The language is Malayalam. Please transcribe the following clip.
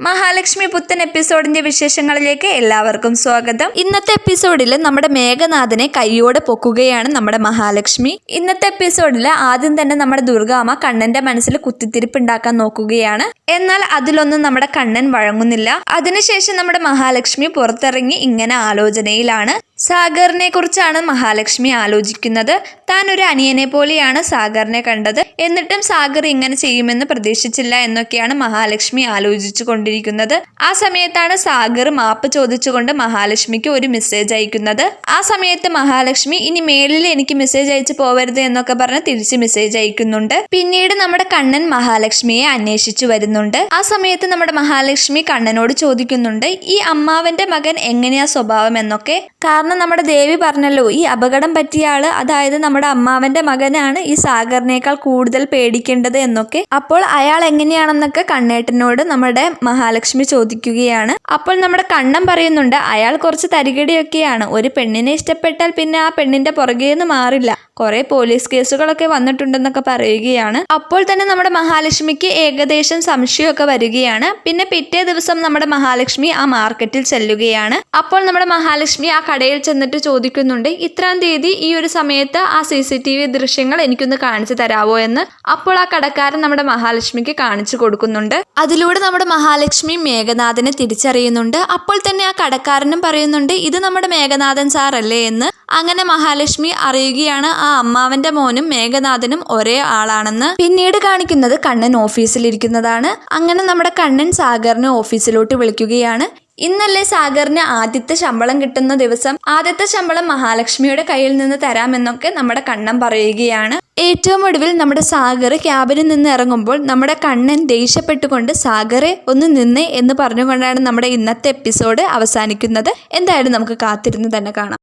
മഹാലക്ഷ്മി പുത്തൻ എപ്പിസോഡിന്റെ വിശേഷങ്ങളിലേക്ക് എല്ലാവർക്കും സ്വാഗതം. ഇന്നത്തെ എപ്പിസോഡിൽ നമ്മുടെ മേഘനാഥനെ കൈയോടെ പൊക്കുകയാണ് നമ്മുടെ മഹാലക്ഷ്മി. ഇന്നത്തെ എപ്പിസോഡിൽ ആദ്യം തന്നെ നമ്മുടെ ദുർഗാമ്മ കണ്ണന്റെ മനസ്സിൽ കുത്തിത്തിരിപ്പുണ്ടാക്കാൻ നോക്കുകയാണ്. എന്നാൽ അതിലൊന്നും നമ്മുടെ കണ്ണൻ വഴങ്ങുന്നില്ല. അതിനുശേഷം നമ്മുടെ മഹാലക്ഷ്മി പുറത്തിറങ്ങി ഇങ്ങനെ ആലോചനയിലാണ്. സാഗറിനെ കുറിച്ചാണ് മഹാലക്ഷ്മി ആലോചിക്കുന്നത്. താൻ ഒരു അനിയനെ പോലെയാണ് സാഗറിനെ കണ്ടത്, എന്നിട്ടും സാഗർ ഇങ്ങനെ ചെയ്യുമെന്ന് പ്രതീക്ഷിച്ചില്ല എന്നൊക്കെയാണ് മഹാലക്ഷ്മി ആലോചിച്ചു കൊണ്ടിരിക്കുന്നത്. ആ സമയത്താണ് സാഗർ മാപ്പ് ചോദിച്ചുകൊണ്ട് മഹാലക്ഷ്മിക്ക് ഒരു മെസ്സേജ് അയക്കുന്നത്. ആ സമയത്ത് മഹാലക്ഷ്മി ഇനി മേലിൽ എനിക്ക് മെസ്സേജ് അയച്ചു പോവരുത് എന്നൊക്കെ പറഞ്ഞ് തിരിച്ച് മെസ്സേജ് അയക്കുന്നുണ്ട്. പിന്നീട് നമ്മുടെ കണ്ണൻ മഹാലക്ഷ്മിയെ അന്വേഷിച്ചു വരുന്നുണ്ട്. ആ സമയത്ത് നമ്മുടെ മഹാലക്ഷ്മി കണ്ണനോട് ചോദിക്കുന്നുണ്ട്, ഈ അമ്മാവന്റെ മകൻ എങ്ങനെയാ സ്വഭാവം എന്നൊക്കെ. കാരണം നമ്മുടെ ദേവി പറഞ്ഞല്ലോ, ഈ അപകടം പറ്റിയ ആള്, അതായത് നമ്മുടെ അമ്മാവന്റെ മകനാണ് ഈ സാഗറിനേക്കാൾ കൂടുതൽ പേടിക്കേണ്ടത് എന്നൊക്കെ. അപ്പോൾ അയാൾ എങ്ങനെയാണെന്നൊക്കെ കണ്ണേട്ടനോട് നമ്മുടെ മഹാലക്ഷ്മി ചോദിക്കുകയാണ്. അപ്പോൾ നമ്മുടെ കണ്ണൻ പറയുന്നുണ്ട്, അയാൾ കുറച്ച് തരികിടയൊക്കെയാണ്. ഒരു പെണ്ണിനെ ഇഷ്ടപ്പെട്ടാൽ പിന്നെ ആ പെണ്ണിന്റെ പുറകേന്ന് മാറില്ല. കുറെ പോലീസ് കേസുകളൊക്കെ വന്നിട്ടുണ്ടെന്നൊക്കെ പറയുകയാണ്. അപ്പോൾ തന്നെ നമ്മുടെ മഹാലക്ഷ്മിക്ക് ഏകദേശം സംശയമൊക്കെ വരികയാണ്. പിന്നെ പിറ്റേ ദിവസം നമ്മുടെ മഹാലക്ഷ്മി ആ മാർക്കറ്റിൽ ചെല്ലുകയാണ്. അപ്പോൾ നമ്മുടെ മഹാലക്ഷ്മി ആ കടയിൽ ചെന്നിട്ട് ചോദിക്കുന്നുണ്ട്, ഇത്രാം തീയതി ഈ ഒരു സമയത്ത് ആ CCTV ദൃശ്യങ്ങൾ എനിക്കൊന്ന് കാണിച്ചു തരാവോ എന്ന്. അപ്പോൾ ആ കടക്കാരൻ നമ്മുടെ മഹാലക്ഷ്മിക്ക് കാണിച്ചു കൊടുക്കുന്നുണ്ട്. അതിലൂടെ നമ്മുടെ മഹാലക്ഷ്മി മേഘനാഥനെ തിരിച്ചറിയുന്നുണ്ട്. അപ്പോൾ തന്നെ ആ കടക്കാരനും പറയുന്നുണ്ട്, ഇത് നമ്മുടെ മേഘനാഥൻ സാറല്ലേ എന്ന്. അങ്ങനെ മഹാലക്ഷ്മി അറിയുകയാണ് ആ അമ്മാവന്റെ മോനും മേഘനാഥനും ഒരേ ആളാണെന്ന്. പിന്നീട് കാണിക്കുന്നത് കണ്ണൻ ഓഫീസിലിരിക്കുന്നതാണ്. അങ്ങനെ നമ്മുടെ കണ്ണൻ സാഗറിനെ ഓഫീസിലോട്ട് വിളിക്കുകയാണ്. ഇന്നല്ലേ സാഗറിന് ആദ്യത്തെ ശമ്പളം കിട്ടുന്ന ദിവസം, ആദ്യത്തെ ശമ്പളം മഹാലക്ഷ്മിയുടെ കയ്യിൽ നിന്ന് തരാമെന്നൊക്കെ നമ്മുടെ കണ്ണൻ പറയുകയാണ്. ഏറ്റവും ഒടുവിൽ നമ്മുടെ സാഗർ ക്യാബിൽ നിന്ന് ഇറങ്ങുമ്പോൾ നമ്മുടെ കണ്ണൻ ദേഷ്യപ്പെട്ടുകൊണ്ട് സാഗറെ ഒന്ന് നിന്നേ എന്ന് പറഞ്ഞുകൊണ്ടാണ് നമ്മുടെ ഇന്നത്തെ എപ്പിസോഡ് അവസാനിക്കുന്നത്. എന്തായാലും നമുക്ക് കാത്തിരുന്ന് തന്നെ കാണാം.